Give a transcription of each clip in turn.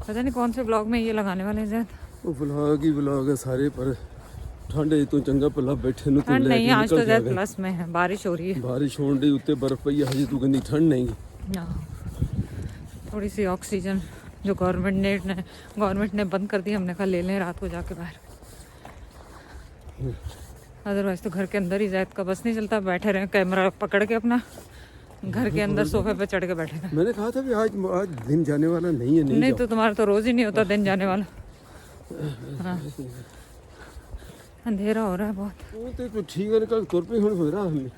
पता नहीं कौन से ब्लॉग में ये लगाने वाले हैं। वो ब्लॉग ही ब्लॉग है सारे, पर ठंड तो चंगा भला बैठे नु तू नहीं, आज तो ज़्यादा प्लस में है, बारिश हो रही है। बारिश होने दी उत्ते बर्फ पई है, तू कहनी ठंड नहीं। थोड़ी सी ऑक्सीजन जो गवर्नमेंट ने बंद कर दी, हमने कहा ले लें रात को जाके बाहर। अदरवाइज तो घर के अंदर ही जायद का बस नहीं चलता, बैठे रहे कैमरा पकड़ के अपना घर के अंदर सोफे पे चढ़ के बैठे रहे। मैंने कहा था भी आज दिन जाने वाला नहीं है। नहीं तो तुम्हारा तो रोज ही नहीं होता दिन जाने वाला। हाँ। अंधेरा हो रहा है बहुत। तो ठीक है, कल तुर पे हो रहा हमने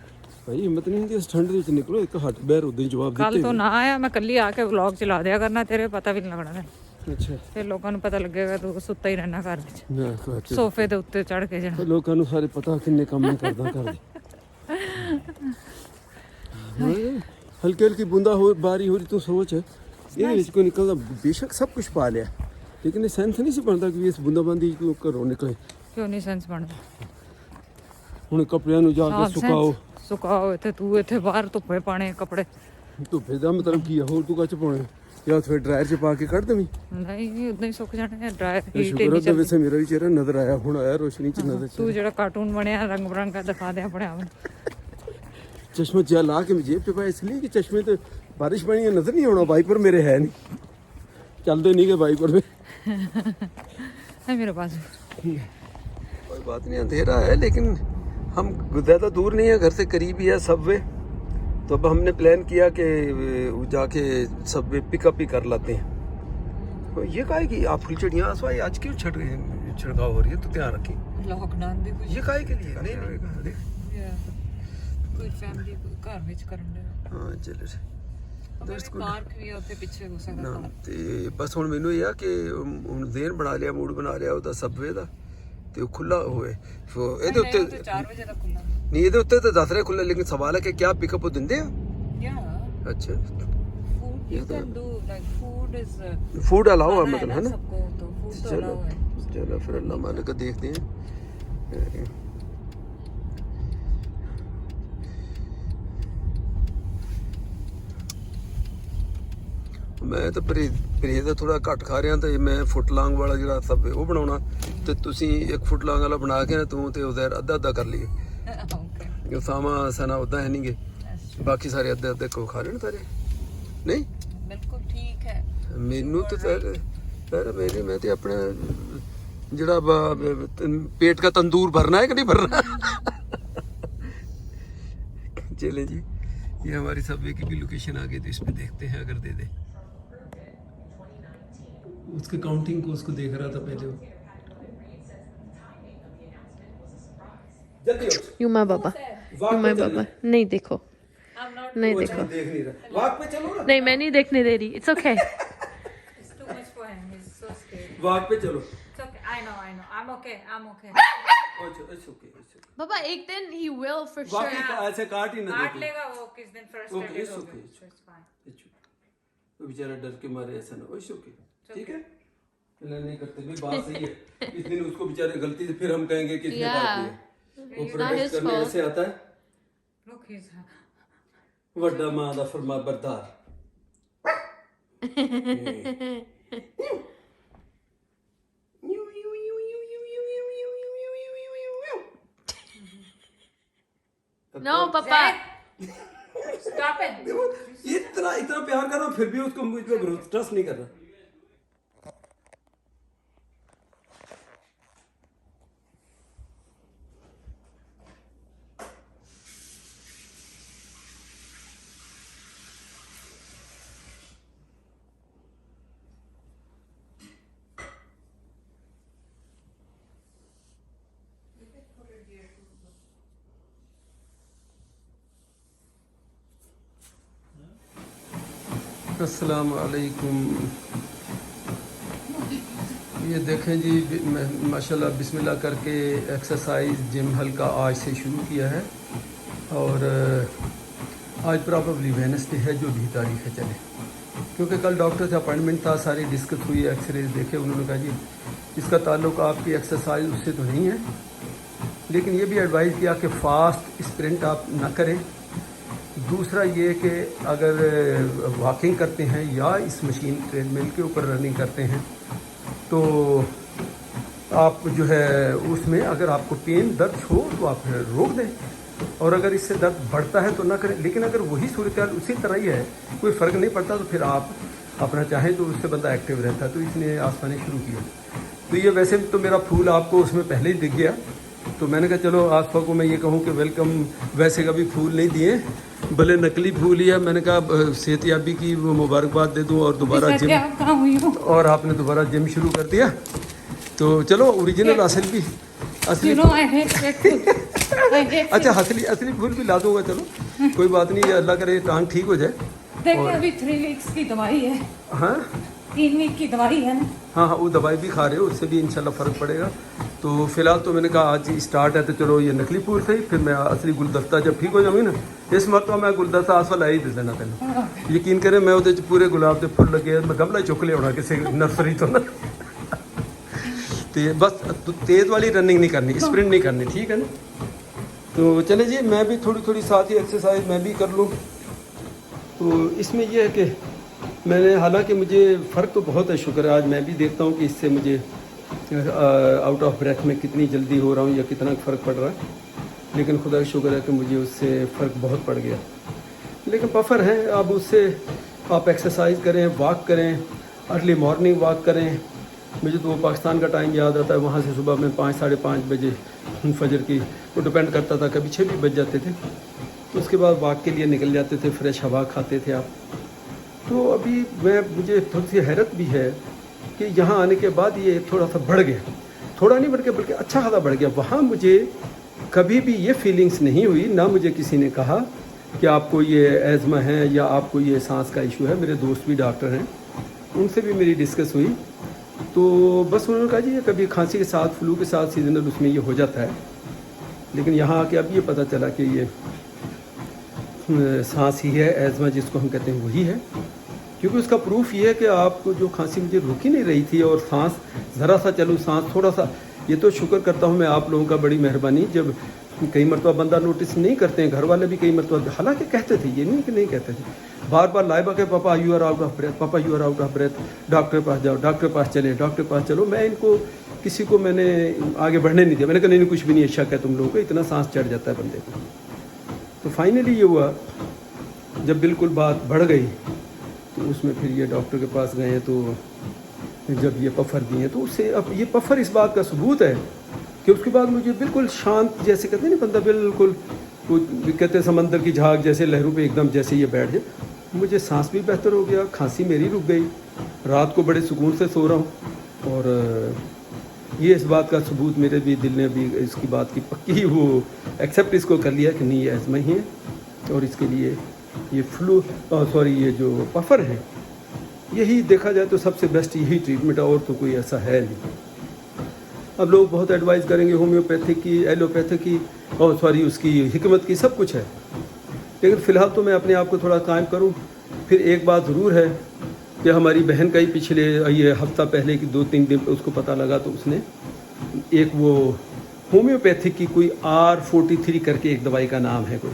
भाई हिम्मत नहीं होती ठंड ਵਿੱਚ निकलो, एक हट बैर उदे जवाब कल तो ना आया, मैं कल ही आके व्लॉग चला दिया करना, तेरे पता भी नहीं लगना है। अच्छा, फिर लोगों को पता लगेगा तू सुत्ता ही रहना घर ਵਿੱਚ सोफे ਦੇ ਉੱਤੇ ਚੜ ਕੇ ਜਾਣਾ। ਲੋਕਾਂ ਨੂੰ ਸਾਰੇ ਪਤਾ ਕਿੰਨੇ ਕੰਮ ਨਹੀਂ ਕਰਦਾ ਘਰ ਦੇ। हल्की हल्की बूंदा हो बारी हो रही, तू सोच ये को निकलना बेशक सब कुछ पा लिया, लेकिन सेंस नहीं से बनता कि इस बूंदाबांदी घरों निकले। क्यों नहीं सेंस बनता? ਹੁਣ ਕੱਪੜਿਆਂ ਨੂੰ ਜਾ ਕੇ ਸੁਕਾਓ ਇੱਥੇ, ਤੂੰ ਇੱਥੇ ਬਾਹਰ ਧੁੱਪੇ ਪਾਣੇ ਕੱਪੜੇ। ਧੁੱਪੇ ਦਾ ਮਤਲਬ ਕੀ ਆ, ਹੋਰ ਤੂੰ ਕੱਚ ਪਾਉਣੇ ਜਾਂ ਫਿਰ ਡਰਾਇਰ 'ਚ ਪਾ ਕੇ ਕੱਢ ਦੇਵੀਂ? ਨਹੀਂ ਉਦਾਂ ਹੀ ਸੁੱਕ ਜਾਣੇ, ਡਰਾਇਰ ਹੀਟ ਨਹੀਂ ਚੱਲਦੀ। ਵੈਸੇ ਮੇਰਾ ਵੀ ਚਿਹਰਾ ਨਜ਼ਰ ਆਇਆ, ਹੁਣ ਆਇਆ ਰੋਸ਼ਨੀ 'ਚ ਨਜ਼ਰ। ਤੂੰ ਜਿਹੜਾ ਕਾਰਟੂਨ ਬਣਿਆ ਰੰਗ ਬਰੰਗਾ ਦਿਖਾ ਦੇ ਆਪਣੇ ਆਪ ਨੂੰ। चश्मा जा ला के जेब च पाया, इसलिए कि चश्मे तो बारिश बनी है नजर नहीं आना, वाइपर मेरे है नहीं, चलते नहीं के वाइपर में है मेरे पास। कोई बात नहीं, अंधेरा है लेकिन हम ज़्यादा दूर नहीं है, घर से करीब ही है सबवे। तो अब हमने प्लान किया कि जाके सबवे पिकअप ही कर लाते हैं। ये काहे कि आप फुलचड़ियाँ आसवाई आज क्यों छिड़काव हो रही है, तो ध्यान रखें। लॉकडाउन भी ये काहे के लिए नहीं ਕੋਈ ਫੈਮਿਲੀ ਘਰ ਵਿੱਚ ਕਰਨ ਦੇ। ਹਾਂ ਚਲੋ ਪਾਰਕ ਵੀ ਹੈ ਉੱਥੇ ਪਿੱਛੇ ਹੋ ਸਕਦਾ ਨਾ। ਤੇ ਬਸ ਹੁਣ ਮੈਨੂੰ ਇਹ ਆ ਕਿ ਹੁਣ ਜ਼ੇਨ ਬਣਾ ਲਿਆ, ਮੂਡ ਬਣਾ ਲਿਆ ਉਹਦਾ ਸਬਵੇ ਦਾ, ਤੇ ਉਹ ਖੁੱਲਾ ਹੋਵੇ। ਇਹਦੇ ਉੱਤੇ 4 ਵਜੇ ਤੱਕ ਖੁੱਲਾ ਨਹੀਂ, ਇਹਦੇ ਉੱਤੇ ਤਾਂ ਦੱਸ ਰਿਹਾ ਖੁੱਲਾ, ਲੇਕਿਨ ਸਵਾਲ ਹੈ ਕਿ ਕਿਆ ਪਿਕਅਪ ਦਿੰਦੇ ਆ? अच्छा, फूड अलाउ है मतलब, है ना? चलो चलो फिर अल्लाह मालिक का देखते हैं। मैं तो परहेज थोड़ा घट खा रहा, तो मैं फुट लांग वाला जो सब वो बनाना, तो तुसी 1 फुट लांग वाला बना के ना तू तो उधर अद्धा अद्धा कर लिए। सामा सना उदा है नहीं गे, बाकी सारे अद्धे अद्धे को खा लेने सारे। नहीं बिल्कुल ठीक है। मैनू तो सर मेरे मैं तो अपने जड़ा पेट का तंदूर भरना है कि नहीं भरना। चले जी, ये हमारी सबवे की भी लोकेशन आ गई, तो इस पे देखते हैं अगर दे दे। उसके काउंटिंग को उसको देख रहा था पहले वो। यू माय बाबा, यू माय बाबा। नहीं देखो, नहीं देखो, देख नहीं रहा, वॉक पे चलो ना। नहीं मैं नहीं देखने दे रही। इट्स ओके, वॉक पे चलो। I know, I'm okay. It's okay. बाबा एक दिन he will for walk sure। ऐसे काट ही ना काट दे। लेगा वो किस दिन फर्स्ट ओके, इट्स ओके। वो बेचारा डर के मारे ऐसा ना, इट्स ओके, ठीक है। नहीं करते भी, बात सही है। इस दिन उसको बेचारे गलती से फिर हम कहेंगे कि इसने बात की है। वो प्रोटेस्ट करने ऐसे आता है। Look, he's वड्डा मां दा फरमा बरदार। नो पापा, stop it. इतना प्यार कर रहा हूँ, फिर भी उसको मुझ पे ट्रस्ट नहीं कर रहा। अस्सलाम वालेकुम। ये देखें जी, माशाल्लाह बिस्मिल्लाह करके एक्सरसाइज जिम हल्का आज से शुरू किया है, और आज प्रॉबली वेडनेसडे है, जो भी तारीख है चले, क्योंकि कल डॉक्टर से अपॉइंटमेंट था, सारी डिस्कस हुई, एक्सरे देखे, उन्होंने कहा जी इसका ताल्लुक आपकी एक्सरसाइज उससे तो नहीं है, लेकिन ये भी एडवाइस किया कि फास्ट स्प्रिंट आप ना करें, दूसरा ये कि अगर वॉकिंग करते हैं या इस मशीन ट्रेडमिल के ऊपर रनिंग करते हैं तो आप जो है उसमें अगर आपको पेन दर्द हो तो आप रोक दें, और अगर इससे दर्द बढ़ता है तो ना करें। लेकिन अगर वही सूरत हाल उसी तरह ही है, कोई फ़र्क नहीं पड़ता, तो फिर आप अपना चाहें तो उससे बंदा एक्टिव रहता है। तो इसने आसमानी शुरू किया। तो ये वैसे तो मेरा फूल आपको उसमें पहले ही दिख गया, तो मैंने कहा चलो आसफा को मैं ये कहूँ कि वेलकम। वैसे कभी फूल नहीं दिए, भले नकली फूल ही है। मैंने कहा सेहतियाबी की वो मुबारकबाद दे दूँ और दोबारा जिम, और आपने दोबारा जिम शुरू कर दिया। तो चलो ओरिजिनल असली भी असली अच्छा असली फूल भी ला दूंगा। चलो कोई बात नहीं, अल्लाह करे टांग ठीक हो जाए। देखिए अभी 3 वीक्स की दवाई है। हाँ 3 वीक की दवाई है ना। हाँ हाँ, वो दवाई भी खा रहे हो, उससे भी इंशाल्लाह फ़र्क पड़ेगा। तो फिलहाल तो मैंने कहा आज स्टार्ट है, तो चलो ये नकली फूल सही, फिर मैं असली गुलदस्ता जब ठीक हो जाऊँगी ना, इस मरतबा मैं गुलदस्ता आसफा ला ही दे देना पहले। यकीन करें मैं उधर पूरे गुलाब के फुल लगे, मैं गमला चुक लिया होना किसी नर्सरी तो ना। तो बस तेज़ वाली रनिंग नहीं करनी, स्प्रिंट नहीं करनी, ठीक है ना। तो चले जी, मैं भी थोड़ी थोड़ी साथ ही एक्सरसाइज मैं भी कर लूँ। तो इसमें यह है कि मैंने, हालांकि मुझे फ़र्क तो बहुत है, शुक्र है। आज मैं भी देखता हूँ कि इससे मुझे आउट ऑफ ब्रेथ में कितनी जल्दी हो रहा हूँ या कितना फ़र्क पड़ रहा है, लेकिन खुदा का शुक्र है कि मुझे उससे फ़र्क बहुत पड़ गया। लेकिन पफर है, अब उससे आप एक्सरसाइज करें, वॉक करें, अर्ली मॉर्निंग वॉक करें। मुझे तो वो पाकिस्तान का टाइम याद आता है, वहाँ से सुबह में 5 साढ़े 5 बजे फजर की, वो डिपेंड करता था, कभी 6 भी बज जाते थे। तो उसके बाद वॉक के लिए निकल जाते थे, फ्रेश हवा खाते थे आप। तो अभी मुझे थोड़ी सी हैरत भी है कि यहाँ आने के बाद ये थोड़ा सा बढ़ गया, थोड़ा नहीं बढ़ गया बल्कि अच्छा खासा बढ़ गया। वहाँ मुझे कभी भी ये फीलिंग्स नहीं हुई, ना मुझे किसी ने कहा कि आपको ये एज़मा है या आपको ये सांस का इशू है। मेरे दोस्त भी डॉक्टर हैं, उनसे भी मेरी डिस्कस हुई, तो बस उन्होंने कहा जी ये कभी खांसी के साथ, फ्लू के साथ सीजनल उसमें ये हो जाता है। लेकिन यहाँ आके अब ये पता चला कि ये सांस ही है, एज़मा जिसको हम कहते हैं वही है। क्योंकि उसका प्रूफ ये है कि आपको जो खांसी मुझे रुक ही नहीं रही थी, और सांस ज़रा सा चलूँ, सांस थोड़ा सा, ये तो शुक्र करता हूँ मैं आप लोगों का, बड़ी मेहरबानी। जब कई मरतबा बंदा नोटिस नहीं करते हैं, घर वाले भी कई मरतबा, हालांकि कहते थे, ये नहीं कि नहीं कहते थे, बार बार लाइबा के पापा you are out of breath, पापा you are out of breath, doctor पास जाओ, डॉक्टर पास चले, डॉक्टर पास चलो। मैं इनको किसी को मैंने आगे बढ़ने नहीं दिया। मैंने कहा नहीं कुछ भी नहीं, शक है तुम लोगों को, इतना सांस चढ़ जाता है बंदे को। तो फाइनली ये हुआ, जब बिल्कुल बात बढ़ गई तो उसमें फिर ये डॉक्टर के पास गए, तो जब ये पफर दिए तो उससे, अब ये पफर इस बात का सबूत है कि उसके बाद मुझे बिल्कुल शांत, जैसे कहते हैं ना बंदा बिल्कुल, वो कहते हैं समंदर की झाग जैसे लहरों पे एकदम जैसे ये बैठ जाए। मुझे सांस भी बेहतर हो गया, खांसी मेरी रुक गई, रात को बड़े सुकून से सो रहा हूँ। और ये इस बात का सबूत, मेरे भी दिल ने भी इसकी बात की पक्की वो एक्सेप्ट इसको कर लिया कि नहीं ये एज़मा ही है, और इसके लिए ये ये जो पफर है, यही देखा जाए तो सबसे बेस्ट यही ट्रीटमेंट है, और तो कोई ऐसा है नहीं। अब लोग बहुत एडवाइस करेंगे होम्योपैथिक की, एलोपैथिक की, और उसकी हिकमत की, सब कुछ है। लेकिन फ़िलहाल तो मैं अपने आप को थोड़ा कायम करूं। फिर एक बात ज़रूर है कि हमारी बहन का ही पिछले ये हफ्ता पहले की 2-3 दिन उसको पता लगा, तो उसने एक वो होम्योपैथिक की कोई R43 करके एक दवाई का नाम है कोई,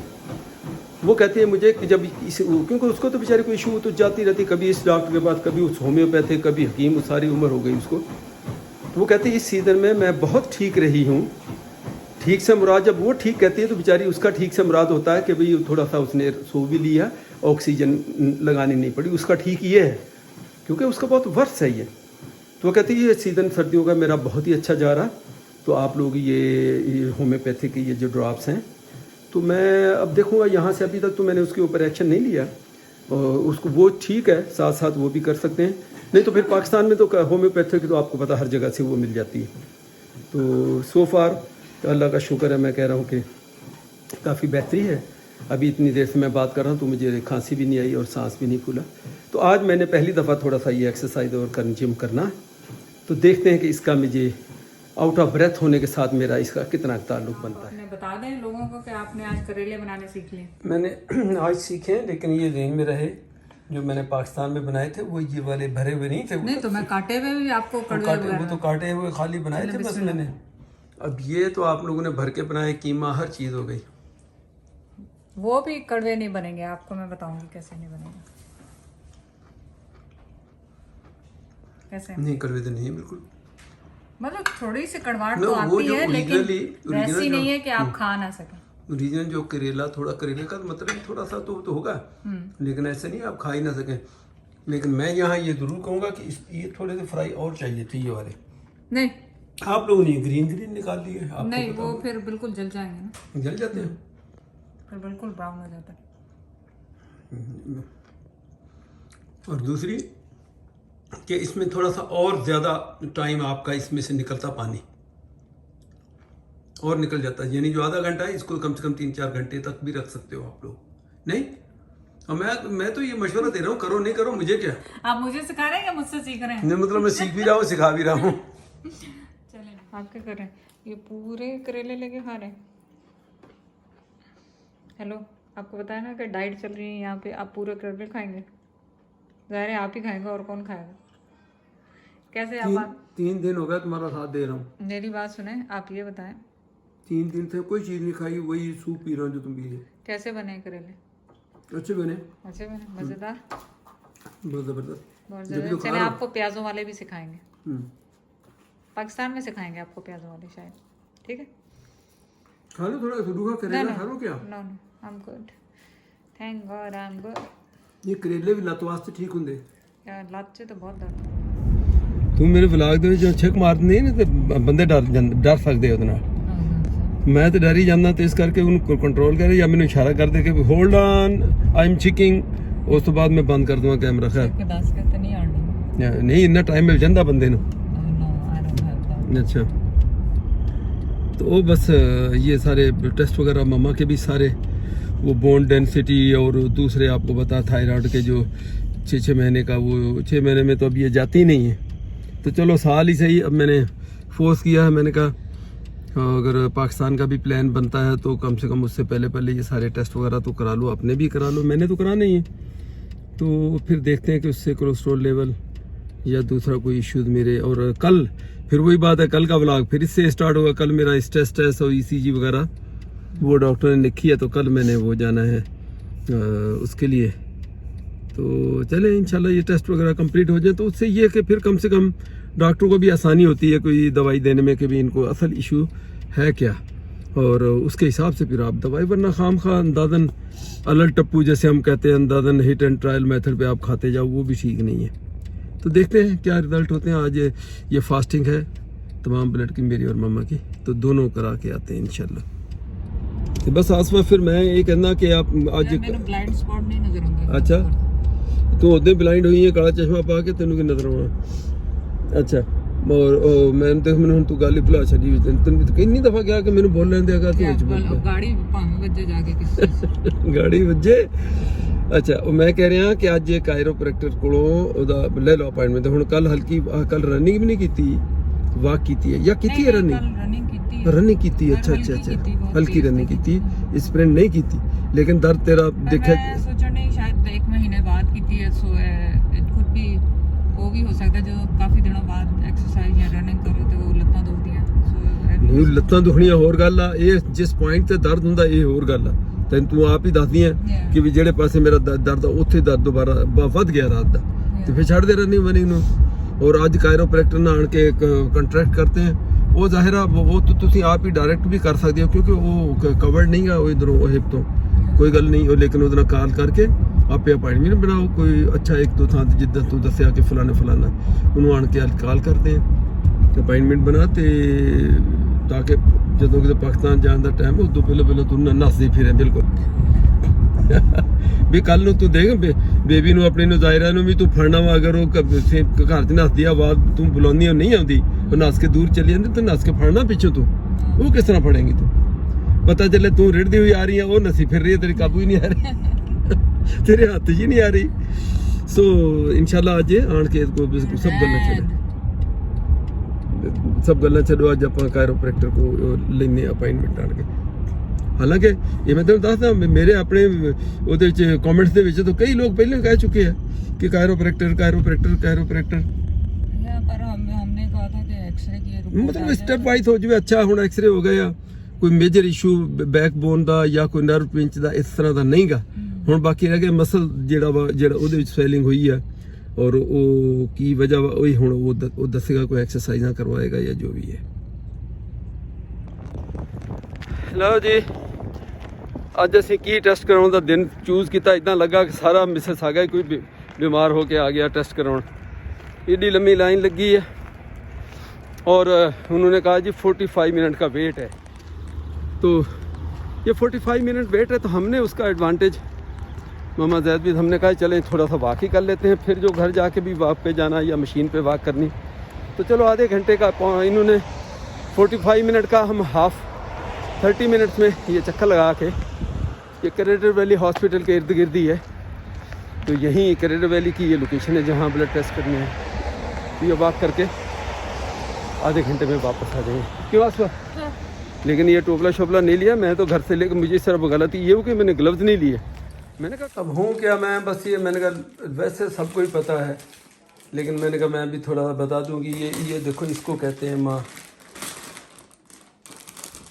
वो कहती है मुझे कि जब क्योंकि उसको तो बेचारे कोई इशू तो जाती रहती, कभी इस डॉक्टर के पास, कभी उस होम्योपैथिक, कभी हकीम, सारी उम्र हो गई उसको। तो वो कहती है इस सीज़न में मैं बहुत ठीक रही हूँ। ठीक से मुराद, जब वो ठीक कहती है तो बेचारी उसका ठीक से मुराद होता है कि भाई थोड़ा सा उसने सो भी लिया, ऑक्सीजन लगानी नहीं पड़ी, उसका ठीक ये है, क्योंकि उसका बहुत वर्ष है ये। तो वो कहती है ये सीज़न सर्दियों का मेरा बहुत ही अच्छा जा रहा, तो आप लोग ये होम्योपैथिक ये जो ड्रॉप्स हैं, तो मैं अब देखूँगा यहाँ से। अभी तक तो मैंने उसके ऊपर एक्शन नहीं लिया, और उसको वो ठीक है, साथ साथ वो भी कर सकते हैं। नहीं तो फिर पाकिस्तान में तो होम्योपैथिक तो आपको पता हर जगह से वो मिल जाती है। तो सो फार अल्लाह का शुक्र है, मैं कह रहा हूँ कि काफ़ी बेहतरी है। अभी इतनी देर से मैं बात कर रहा हूँ तो मुझे खांसी भी नहीं आई और सांस भी नहीं फूला। तो आज मैंने पहली दफ़ा थोड़ा सा ये एक्सरसाइज और जिम करना, तो देखते हैं कि इसका मुझे आउट ऑफ ब्रेथ होने के साथ मेरा इसका कितना ताल्लुक बनता है। बता दें लोगों को कि आपने आज करेले बनाने सीख लिए। मैंने आज सीखे, लेकिन ये ज़हन में रहे जो मैंने पाकिस्तान में बनाए थे वो ये वाले भरे हुए नहीं थे। नहीं तो मैं काटे हुए भी आपको वो तो काटे हुए खाली बनाए थे बस मैंने। अब ये तो आप लोगों ने भर के बनाए, कीमा हर चीज़ हो गई। वो भी कड़वे नहीं बनेंगे, आपको मैं बताऊंगी कैसे नहीं बनेंगे। कैसे नहीं कड़वे तो नहीं है बिल्कुल, मतलब थोड़ी सी कड़वाहट No, तो वो आती जो है, लेकिन original वैसी जो- नहीं है कि आप खा ना सकें। रीजन जो करेला, थोड़ा करेले का मतलब थोड़ा सा तो होगा, लेकिन ऐसे नहीं आप खा ही ना सकें। लेकिन मैं यहाँ ये जरूर कहूँगा कि ये थोड़े से फ्राई और चाहिए थे ये वाले। नहीं आप लोगों ने ग्रीन निकाल लिए, आपको नहीं, पता वो होगा। फिर बिल्कुल जल जाएंगे ना, जल जाते हैं। फिर बिल्कुल ब्राउन हो जाता है। और दूसरी कि इसमें थोड़ा सा और ज़्यादा टाइम आपका इसमें से निकलता पानी और निकल जाता है, यानी जो आधा घंटा है इसको कम से कम 3-4 घंटे तक भी रख सकते हो आप लोग। नहीं, और मैं तो ये मशवरा दे रहा हूँ, करो नहीं करो मुझे क्या। आप मुझे सिखा रहे हैं या मुझसे सीख रहे हैं? नहीं मतलब मैं सीख भी रहा हूँ, सिखा भी रहा हूँ। चलें, आप क्या कर रहे हैं? ये पूरे करेले लेके खा रहे हैं। हेलो, आपको बताया ना कि डाइट चल रही है यहाँ पे, आप पूरे करेले खाएंगे? ज़ाहिर है आप ही खाएंगे, और कौन खाएगा? कैसे आप 3 दिन हो गया तुम्हारा साथ दे रहा हूँ। मेरी बात सुने, आप ये बताएं 3 दिन से कोई चीज़ नहीं खाई, वही सूप पी रहा हूँ जो तुम पी रहे। कैसे बने करेले? अच्छे बने, अच्छे बने, मज़ेदार, बहुत ज़बरदस्त। बहुत ज़्यादा। चले आपको प्याज़ों वाले भी सिखाएंगे, पाकिस्तान में सिखाएंगे आपको प्याज़ों वाले शायद, ठीक है? खा लो थोड़ा रूखा करेला, खा लो क्या? No no, I am good, thank God I am good. ये करेले भी लत वास्ते ठीक होंगे यार, लात से तो बहुत दर्द। तू मेरे व्लॉग ਦੇ ਵਿੱਚ ਛਿੱਕ ਮਾਰਦੇ ਨਹੀਂ ਨਾ ਤੇ ਬੰਦੇ ਡਰ ਸਕਦੇ ਉਹਦੇ ਨਾਲ। ਮੈਂ ਤੇ ਡਰ ਹੀ ਜਾਂਦਾ ਤੇ ਇਸ ਕਰਕੇ ਉਹਨੂੰ ਕੰਟਰੋਲ ਕਰੇ ਜਾਂ ਮੈਨੂੰ ਇਸ਼ਾਰਾ ਕਰਦੇ ਕਿ hold on I am checking, ਉਸ ਤੋਂ ਬਾਅਦ ਮੈਂ ਬੰਦ ਕਰ ਦੂੰਗਾ ਕੈਮਰਾ। ਖੈਰ के दास कहते नहीं आनी। नहीं इतना टाइम मिल जाता बंदे ਨੂੰ। No I don't have that. अच्छा, तो वो बस ये सारे टेस्ट वगैरह मम्मा के भी सारे, वो बोन डेंसिटी और दूसरे आपको बता थायराइड के जो 6 महीने का, वो 6 महीने में तो अब ये जाती नहीं है, तो चलो साल ही सही। अब मैंने फोर्स किया है, मैंने कहा अगर पाकिस्तान का भी प्लान बनता है तो कम से कम उससे पहले ये सारे टेस्ट वगैरह तो करा लो, अपने भी करा लो, मैंने तो कराना ही है। तो फिर देखते हैं कि उससे कोलेस्ट्रॉल लेवल या दूसरा कोई इश्यूज मेरे। और कल फिर वही बात है, कल का व्लॉग फिर इससे स्टार्ट होगा। कल मेरा स्ट्रेस टेस्ट और ECG वगैरह वो डॉक्टर ने लिखी है, तो कल मैंने वो जाना है उसके लिए। तो चले इंशाल्लाह ये टेस्ट वगैरह कंप्लीट हो जाए, तो उससे ये कि फिर कम से कम डॉक्टर को भी आसानी होती है कोई दवाई देने में कि भी इनको असल इशू है क्या, और उसके हिसाब से फिर आप दवाई, वरना खाम खा अंदाजन अलग टप्पू जैसे हम कहते हैं, अंदाजन हिट एंड ट्रायल मेथड पे आप खाते जाओ, वो भी ठीक नहीं है। तो देखते हैं क्या रिजल्ट होते हैं। आज ये फास्टिंग है तमाम ब्लड की, मेरी और मम्मा की, तो दोनों करा के आते हैं इंशाल्लाह। तो बस आसमा फिर मैं ये कहना कि आप आज ब्लाइंड स्पॉट नहीं नजर आਉਂਦਾ। अच्छा, तू उदे ब्लाइंड हुई है, काला चश्मा पा के तेन की नजर आना। अच्छा, और मैं देख मैंने तू गल ही भुला छड़ी, तेन कितनी दफा कहा कि मैंने बोल लें देगा तू गाड़ी भाਵੇਂ ਵੱਜੇ जाके किसी गाड़ी वजे। अच्छा, ਉਹ ਮੈਂ ਕਹਿ ਰਿਹਾ ਕਿ ਅੱਜ ਕਾਇਰੋਪ੍ਰੈਕਟਰ ਕੋਲੋਂ ਉਹਦਾ ਲੈ ਲਓ ਅਪਾਇੰਟਮੈਂਟ। ਹੁਣ ਕੱਲ ਕੱਲ ਰਨਿੰਗ ਵੀ ਨਹੀਂ ਕੀਤੀ, ਵਾਕ ਕੀਤੀ ਹੈ ਜਾਂ ਕੀਤੀ ਹੈ रनिंग की। अच्छा, हल्की रनिंग की, स्प्रिंट नहीं की, लेकिन दर्द तेरा देखा सोचने शायद 1 महीने बाद की है, सो इट कुड बी वो भी हो सकता है जो काफी दिनों बाद एक्सरसाइज या रनिंग करो तो वो ਲੱਤਾਂ ਦੁਖਦੀਆਂ। नहीं ਲੱਤਾਂ ਦੁਖਣੀਆਂ ਹੋਰ ਗੱਲ ਆ, ਇਹ ਜਿਸ ਪੁਆਇੰਟ ਤੇ ਦਰਦ ਹੁੰਦਾ ਇਹ ਹੋਰ ਗੱਲ ਆ। ਤੈਨੂੰ ਤੂੰ ਆਪ ਹੀ ਦੱਸਦੀ ਆ ਕਿ ਵੀ ਜਿਹੜੇ ਪਾਸੇ ਮੇਰਾ ਦਰਦ ਉੱਥੇ ਦਰਦ ਦੁਬਾਰਾ ਵੱਧ ਗਿਆ ਰਾਤ ਦਾ, ਤੇ ਫਿਰ ਛੱਡ ਦੇ ਰਨਿੰਗ ਨੂੰ। और आज कायरोप्रैक्टर ਨਾਲ ਆਣ ਕੇ ਕੰਟਰੈਕਟ करते हैं, वो ज़ाहिर है वो तो ਤੁਸੀਂ ਆਪ ਹੀ ਡਾਇਰੈਕਟ ਵੀ ਕਰ ਸਕਦੇ ਹੋ, ਕਿਉਂਕਿ ਉਹ ਕਵਰਡ ਨਹੀਂ ਗਾ ਉਹ ਇਧਰੋਂ ਹਿਪ ਤੋਂ, ਕੋਈ ਗੱਲ ਨਹੀਂ। लेकिन ਉਹਦੇ ਨਾਲ ਕਾਲ ਕਰਕੇ ਆਪੇ ਅਪਾਇੰਟਮੈਂਟ ਬਣਾਓ ਕੋਈ ਅੱਛਾ ਇੱਕ ਦੋ ਥਾਂ ਤੇ, ਜਿੱਦਾਂ ਤੂੰ ਦੱਸਿਆ ਕਿ ਫਲਾਣੇ ਉਹਨੂੰ ਆਣ ਕੇ ਕਾਲ ਕਰਦੇ ਆ, ਅਪਾਇੰਟਮੈਂਟ ਬਣਾ, ਤੇ ਤਾਂ ਕਿ ਜਦੋਂ ਕਿਤੇ ਪਾਕਿਸਤਾਨ ਜਾਣ ਦਾ ਟਾਈਮ ਉਦੋਂ ਪਹਿਲਾਂ ਤੂੰ ਨੱਸਦੇ ਫਿਰੇ ਬਿਲਕੁਲ। ਵੀ ਕੱਲ ਨੂੰ ਤੂੰ ਦੇਖ ਬੇਬੀ ਨੂੰ ਆਪਣੀ ਨੂੰ ਜ਼ਾਇਰਾ ਨੂੰ ਵੀ ਤੂੰ ਫੜਨਾ ਵਾ, ਅਗਰ ਉਹ ਘਰ 'ਚ ਨੱਸਦੀ ਆ, ਆਵਾਜ਼ ਤੂੰ ਬੁਲਾਉਂਦੀ ਉਹ ਨਹੀਂ ਆਉਂਦੀ, ਉਹ ਨੱਸ ਕੇ ਦੂਰ ਚਲੀ ਜਾਂਦੀ, ਤੂੰ ਨੱਸ ਕੇ ਫੜਨਾ ਪਿੱਛੋਂ, ਤੂੰ ਉਹ ਕਿਸ ਤਰ੍ਹਾਂ ਫੜੇਂਗੀ ਤੂੰ? ਪਤਾ ਚੱਲੇ ਤੂੰ ਰਿੜਦੀ ਹੋਈ ਆ ਰਹੀ ਆ, ਉਹ ਨੱਸੀ ਫਿਰ ਰਹੀ ਹੈ, ਤੇਰੇ ਕਾਬੂ ਹੀ ਨਹੀਂ ਆ ਰਹੀ, ਤੇਰੇ ਹੱਥ 'ਚ ਹੀ ਨਹੀਂ ਆ ਰਹੀ। ਸੋ ਇਨਸ਼ਾਅੱਲਾ ਅੱਜ ਆਣ ਕੇ ਸਭ ਗੱਲਾਂ ਛੱਡੋ, ਸਭ ਗੱਲਾਂ ਛੱਡੋ, ਅੱਜ ਆਪਾਂ ਕਾਇਰੋਪ੍ਰੈਕਟਰ ਕੋ ਲੈਨੇ ਅਪਾਇੰਟਮੈਂਟ ਆਣ ਕੇ। ਹਾਲਾਂਕਿ ਇਹ ਮੈਂ ਤੁਹਾਨੂੰ ਦੱਸਦਾ, ਮੇਰੇ ਆਪਣੇ ਉਹਦੇ ਵਿੱਚ ਕਮੈਂਟਸ ਦੇ ਵਿੱਚ ਤਾਂ ਕਈ ਲੋਕ ਪਹਿਲਾਂ ਕਹਿ ਚੁੱਕੇ ਆ ਕਿ ਕਾਇਰੋਪ੍ਰੈਕਟਰ। पर हमने कहा था कि एक्सरे की मतलब स्टेप वाइज हो जाए। अच्छा, ਹੁਣ ਐਕਸਰੇ ਹੋ ਗਏ ਆ, ਕੋਈ ਮੇਜਰ ਇਸ਼ੂ ਬੈਕਬੋਨ ਦਾ ਜਾਂ ਕੋਈ ਨਰਵ ਪਿੰਚ ਦਾ ਇਸ ਤਰ੍ਹਾਂ ਦਾ ਨਹੀਂਗਾ। ਹੁਣ ਬਾਕੀ ਰਹਿ ਗਿਆ ਮਸਲ ਜਿਹੜਾ ਉਹਦੇ ਵਿੱਚ ਸਵੈਲਿੰਗ ਹੋਈ ਆ ਔਰ ਉਹ ਕੀ ਵਜ੍ਹਾ ਉਹੀ ਹੁਣ ਉਹ ਦੱਸੇਗਾ, ਕੋਈ ਐਕਸਰਸਾਈਜ਼ਾਂ ਕਰਵਾਏਗਾ ਜਾਂ ਜੋ ਵੀ ਹੈ। ਲਓ ਜੀ, ਅੱਜ ਅਸੀਂ ਕੀ ਟੈਸਟ ਕਰਾਉਣ ਦਾ ਦਿਨ ਚੂਜ਼ ਕੀਤਾ। ਇਦਾਂ ਲੱਗਾ ਕਿ ਸਾਰਾ ਮਿਸਿਸ ਆ ਗਿਆ, ਕੋਈ बीमार होके आ गया टेस्ट कराउन। इतनी लंबी लाइन लगी है और उन्होंने कहा जी 45 मिनट का वेट है। तो ये 45 मिनट वेट है तो हमने उसका एडवांटेज, मामा जैद भी हमने कहा चलें थोड़ा सा वॉक ही कर लेते हैं, फिर जो घर जाके भी वॉक पे जाना या मशीन पे वॉक करनी, तो चलो आधे घंटे का इन्होंने 45 मिनट का हम हाफ 30 मिनट्स में ये चक्कर लगा के, ये करेटर वैली हॉस्पिटल के इर्द गिर्द ही है। तो यहीं करेटर वैली की ये लोकेशन है जहाँ ब्लड टेस्ट करने हैं। तो ये वॉक करके आधे घंटे में वापस आ जाएंगे। क्यों आसवा? लेकिन ये टोपला शोपला नहीं लिया मैं तो घर से लेकर, मुझे सिर्फ गलती ये हो कि मैंने ग्लव्स नहीं लिए। मैंने कहा अब हूँ क्या मैं, बस ये मैंने कहा वैसे सबको ही पता है, लेकिन मैंने कहा मैं भी थोड़ा सा बता दूँ कि ये देखो इसको कहते हैं माँ।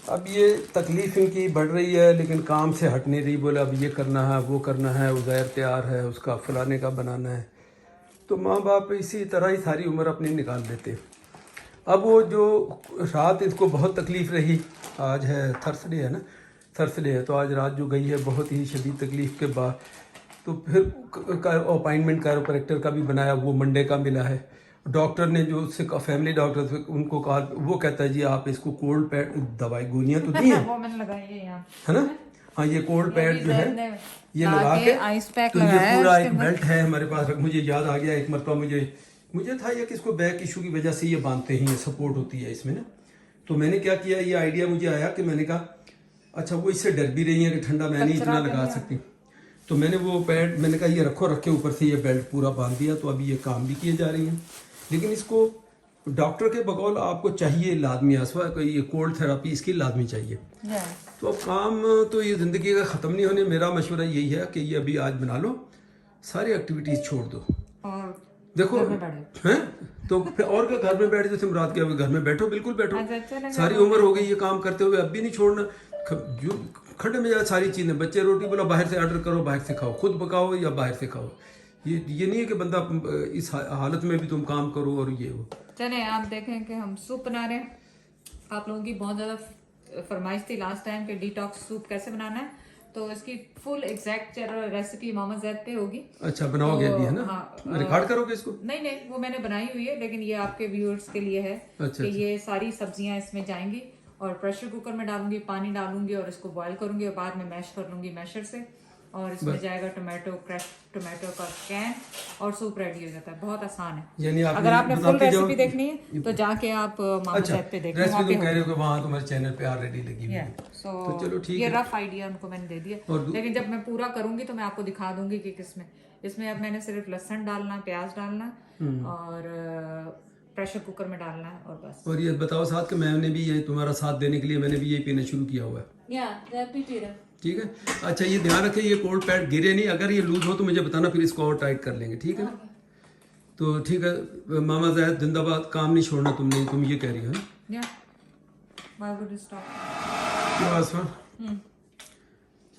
अब ये तकलीफ़ इनकी बढ़ रही है लेकिन काम से हट नहीं रही। बोले अब ये करना है वो करना है, उज़ैर तैयार है उसका फलाने का बनाना है। तो माँ बाप इसी तरह ही सारी उम्र अपनी निकाल देते। अब वो जो रात इसको बहुत तकलीफ़ रही, आज है थर्सडे है ना, थर्सडे है, तो आज रात जो गई है बहुत ही शदीद तकलीफ़ के बाद, तो फिर अपॉइंटमेंट कैरोप्रैक्टर का भी बनाया, वो मंडे का मिला है। डॉक्टर ने जो उससे फैमिली डॉक्टर थे उनको कहा, वो कहता है जी आप इसको कोल्ड पैड दवाई गोलियां तो दी हैं वो मैंने लगाई है यहाँ, है ना। हाँ ये कोल्ड पैड जो है ये लगा के आइस पैक तो ये पूरा एक बेल्ट है हमारे पास। मुझे याद आ गया एक मरतबा मुझे था ये कि इसको बैक इशू की वजह से ये बांधते हैं, ये सपोर्ट होती है इसमें ना। तो मैंने क्या किया, ये आइडिया मुझे आया कि मैंने कहा अच्छा वो इससे डर भी रही है कि ठंडा मैं नहीं इतना लगा सकती, तो मैंने वो पैड मैंने कहा ये रखो, रखे ऊपर से ये बेल्ट पूरा बांध दिया। तो अभी ये काम भी किए जा रही हैं, लेकिन इसको डॉक्टर के बकौल आपको चाहिए लाजमी आसवा, ये कोल्ड थेरापी इसकी लाजमी चाहिए। तो अब काम तो ये ज़िंदगी का ख़त्म नहीं होने, मेरा मशवरा यही है कि ये अभी आज बना लो, सारी एक्टिविटीज़ छोड़ दो और देखो हैं तो फिर और क्या घर में बैठ जैसे मुराद के घर में बैठो, बिल्कुल बैठो, सारी उम्र हो गई ये काम करते हुए, अब भी नहीं छोड़ना। जो खड्डे में सारी चीज़ें, बच्चे रोटी बोला बाहर से ऑर्डर करो, बाहर से खाओ, खुद पकाओ या बाहर से खाओ, ये नहीं है कि बंदा इस हालत में भी तुम काम करो और ये हो। चले आप देखें कि हम सूप बना रहे हैं। आप लोगों की बहुत ज़्यादा फरमाइश थी लास्ट टाइम कि डिटॉक्स सूप कैसे बनाना है, तो इसकी फुल एग्जैक्ट रेसिपी मामा जैद पे होगी। अच्छा बनाओगे अभी है ना? हाँ, रिकॉर्ड करोगे इसको? नहीं वो मैंने बनाई हुई है, लेकिन ये आपके व्यूअर्स के लिए है। अच्छा, कि ये सारी सब्जियां इसमें जाएंगी और प्रेशर कुकर में डालूंगी, पानी डालूंगी और इसको बॉईल करूंगी और बाद में मैश कर लूंगी मैशर से, और इसमें जाएगा टोमेटो, क्रश टोमेटो का कैन और सूप रेडी हो जाता है। बहुत आसान है। यानी अगर आपने फुल रेसिपी देखनी है तो जाके आप मामा जैद पे देखो, रेसिपी तुम कह रहे हो कि वहाँ तुम्हारे चैनल पे ऑलरेडी लगी हुई है। तो चलो ठीक है, ये रफ आइडिया उनको मैंने दे दिया, लेकिन जब मैं पूरा करूंगी तो मैं आपको दिखा दूंगी कि किसमें। इसमें अब मैंने सिर्फ लहसुन डालना, प्याज डालना और प्रेशर कुकर में डालना है और बस। और ये बताओ साथ कि मैंने भी ये तुम्हारा साथ देने के लिए मैंने भी यही पीना शुरू किया हुआ है। ठीक है, अच्छा ये ध्यान रखें ये कोल्ड पैड गिरे नहीं, अगर ये लूज हो तो मुझे बताना, फिर इसको और टाइट कर लेंगे, ठीक है ना। तो ठीक है मामा ज़ैद जिंदाबाद, काम नहीं छोड़ना तुमने, तुम ये कह रही हो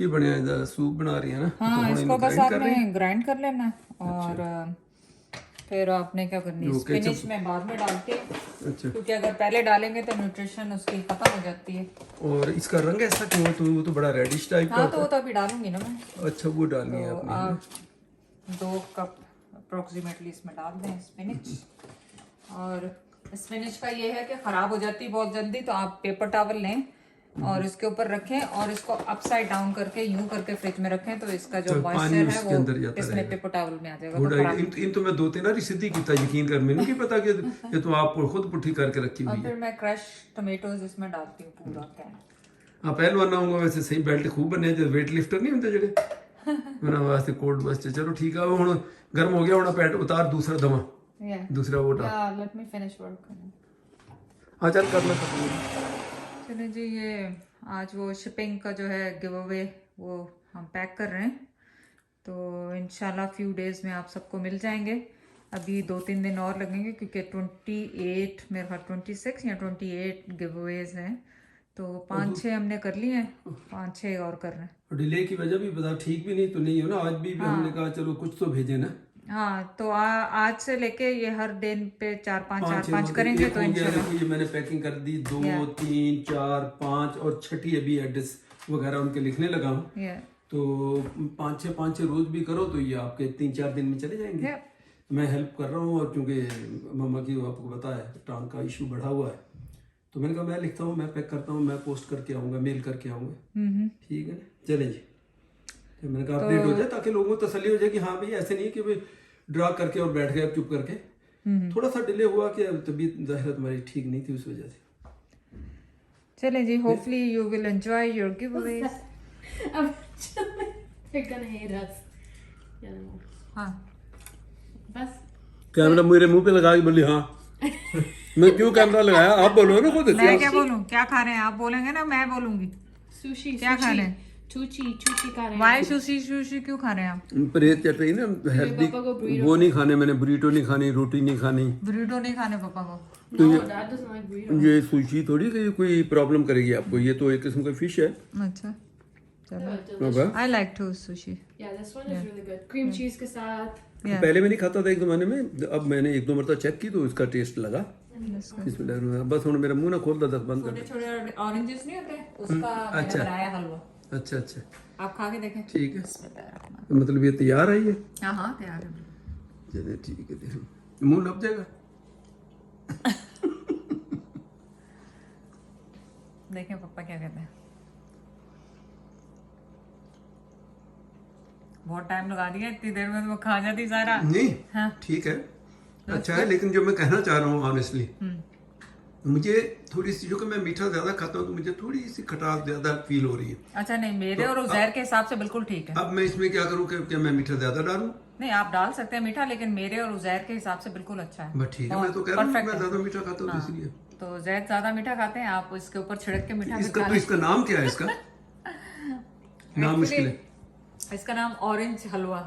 ये बढ़िया सूप बना रही है ना। हाँ, तो इसको बस आपने ग्राइंड कर लेना और फिर आपने क्या करनी है, स्पिनच में बाद में डाल के, क्योंकि अगर पहले डालेंगे तो न्यूट्रिशन उसकी खत्म हो जाती है। और इसका रंग ऐसा क्यों, तो वो तो बड़ा रेडिश टाइप का। हाँ, तो वो तो अभी डालूंगी ना मैं। अच्छा वो डालनी है आपने। आप 2 कप अप्रोक्सीमेटली इसमें डाल दें स्पिनच। और स्पिनच का ये है कि खराब हो जाती है बहुत जल्दी, तो आप पेपर टॉवल लें और इसके ऊपर रखें और इसको अपसाइड डाउन करके यूं करके फ्रिज में रखें, तो इसका जो मॉइस्चर है वो इसमें पेपर टॉवल में आ जाएगा। इन तो मैं 2-3 बार सीधी कीता, यकीन कर, मैंने नहीं पता कि ये तो आप खुद पुट्ठी करके रखी हुई है। और फिर मैं क्रश टोमेटोज इसमें डालती हूँ पूरा कैन। हाँ पहलवान आऊंगा वैसे, सही बेल्ट खूब बने जो वेट लिफ्टर नहीं होते जेडे मेरा वास्ते कोल्ड बस। चलो ठीक है, हुण गर्म हो गया, हुण पैड उतार, दूसरा दवा दूसरा वो डाल। Let me finish work. हाँ चल करना। चलिए जी, ये आज वो शिपिंग का जो है गिव अवे वो हम पैक कर रहे हैं, तो इंशाल्लाह फ्यू डेज में आप सबको मिल जाएंगे। अभी 2-3 दिन और लगेंगे क्योंकि 28 मेरे ख्याल 26 या 28 गिव अवेज हैं, तो 5-6 हमने कर लिए हैं, 5-6 और कर रहे हैं। और डिले की वजह भी बता, ठीक भी नहीं तो नहीं हो ना। आज भी हमने कहा चलो कुछ तो भेजे ना। हाँ तो आज से लेके ये हर दिन पे 4-5 मतलब करेंगे एक तो हो गया, इंशाल्लाह। देखो ये मैंने पैकिंग कर दी, 2 3 4 5 और छठी अभी एड्रेस वगैरह उनके लिखने लगा हूँ। ये तो 5-6 रोज भी करो तो ये आपके 3-4 दिन में चले जाएंगे। Yeah. मैं हेल्प कर रहा हूँ और क्योंकि मम्मा की आपको पता है टांग का इशू बढ़ा हुआ है, तो मैंने कहा मैं लिखता हूँ, मैं पैक करता हूँ, मैं पोस्ट करके आऊँगा, मेल करके आऊँगा। ठीक है ना, चले जी। तो मैंने कहा अपडेट हो जाए ताकि लोगों को तसल्ली हो जाए कि हाँ भाई ऐसे नहीं है कि भाई ड्रा करके और बैठ गए चुप करके। थोड़ा सा डिले हुआ कि तबीयत ज़ाहिर तुम्हारी ठीक नहीं थी, उस वजह से। चले जी, hopefully you will enjoy your giveaways. They're gonna hate us. Yeah, no. हाँ बस कैमरा मेरे मुंह पे लगा के बोली हाँ। मैं क्यों कैमरा लगाया, आप बोलो ना खुद। मैं क्या बोलूं, क्या खा रहे हैं आप बोलेंगे ना, मैं बोलूंगी। सुशी क्या खा रहे हैं? चूची खा रहे हैं। वाई सुशी क्यों खा रहे हैं आप? परहेज चल रही ना, हेल्दी वो नहीं खाने, मैंने बुरीटो नहीं खानी, रोटी नहीं खानी। बुरीटो नहीं खाने पापा को? तो No, Dad doesn't like burrito. ये सुशी थोड़ी कि कोई प्रॉब्लम करेगी आपको, ये तो एक किस्म का फिश है। अच्छा चलो, No, delicious. I like to sushi. Yeah, this one is really good. Cream cheese के साथ. पहले मैं नहीं खाता था एक ज़माने में, अब मैंने 1-2 मरतबा चेक की तो इसका टेस्ट लगा। बिस्मिल्लाह, बस हुन मेरा मुंह ना खोल दस बंद कर। छोटे छोटे ऑरेंजेस नहीं होते, उसका मैंने बनाया हलवा। अच्छा अच्छा आप खा के देखें। ठीक है, मतलब ये तैयार है ये? हाँ हाँ तैयार है। चलिए ठीक है, देखो मुंह नप जाएगा। देखें पापा क्या कहते हैं। बहुत टाइम लगा दिया, इतनी देर में तो वो खा जाती सारा। नहीं हाँ। ठीक है, अच्छा है, लेकिन जो मैं कहना चाह रहा हूँ ऑनेस्टली, मुझे थोड़ी सी, जो कि मैं मीठा ज्यादा खाता हूँ तो मुझे थोड़ी सी खटास ज्यादा फील हो रही है। अच्छा नहीं, मेरे और उजैर के हिसाब से बिल्कुल ठीक है। अब मैं इसमें क्या करूँ कि क्या मैं मीठा ज्यादा डालूं? नहीं आप डाल सकते हैं मीठा, लेकिन मेरे और उजैर के हिसाब से बिल्कुल अच्छा है। बस ठीक है, मैं तो कह रहा हूँ perfect मैं है। ज्यादा मीठा खाता हूँ इसलिए। तो जैद ज्यादा मीठा खाते हैं, आप इसके ऊपर छिड़क के मीठा इसका खा तो लें। इसका नाम क्या है इसका? नाम मुश्किल है। इसका नाम ऑरेंज हलवा।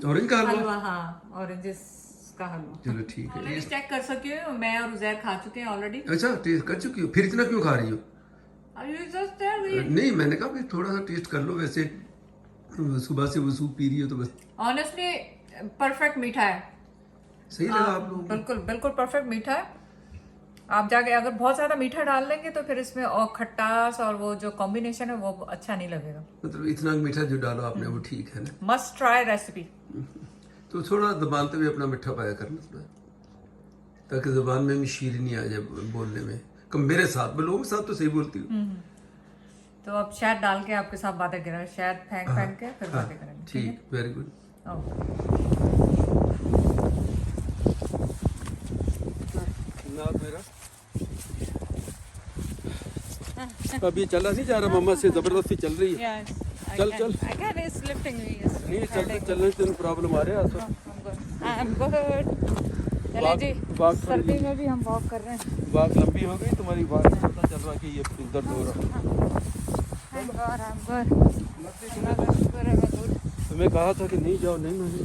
ऑरेंज का हलवा? हलवा हाँ, ऑरेंजेस का हलवा। चलो ठीक है। ऑलरेडी चेक कर सकी हूँ मैं और उजैर, खा चुके हैं ऑलरेडी। अच्छा टेस्ट कर चुकी हो, फिर इतना क्यों खा रही हो? नहीं मैंने कहा भाई थोड़ा सा टेस्ट कर लो, वैसे सुबह से वो सूप पी रही हो तो बस। ऑनेस्टली परफेक्ट मीठा है, सही लगा आप लोगों को? बिल्कुल बिल्कुल परफेक्ट मीठा है। आप जाके अगर बहुत ज्यादा मीठा डाल देंगे तो फिर इसमें और खट्टास और वो जो कॉम्बिनेशन है वो अच्छा नहीं लगेगा। मतलब इतना मीठा जो डाला आपने वो ठीक है ना? Must try recipe. तो थोड़ा दबानते हुए अपना मिठा पाया करना थोड़ा, ताकि जबान में भी शीरनी आ जाए बोलने में। कम मेरे साथ, मैं लोगों के साथ तो सही बोलती हूँ। तो अब शहद डाल के आपके साथ बातें करेंगे, शहद फेंक के फिर बातें करेंगे। ठीक, वेरी गुड। मेरा अब ये चला नहीं जा रहा, मम्मा से जबरदस्ती चल रही है। चल चल नहीं चल चलने से प्रॉब्लम आ रहा है। चले जी, वॉक सर्दी में भी हम वॉक कर रहे हैं। वॉक लंबी हो गई तुम्हारी, वॉक से पता चल रहा कि ये दर्द हो रहा। तुम्हें कहा था कि नहीं जाओ, नहीं मैंने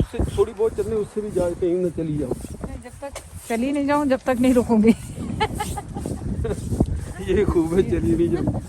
उससे थोड़ी बहुत चलने, उससे भी जाए कहीं ना चली जाओ। जब तक चली नहीं जाऊं जब तक नहीं रुकूंगी। ये खूब है, चली नहीं जाओ।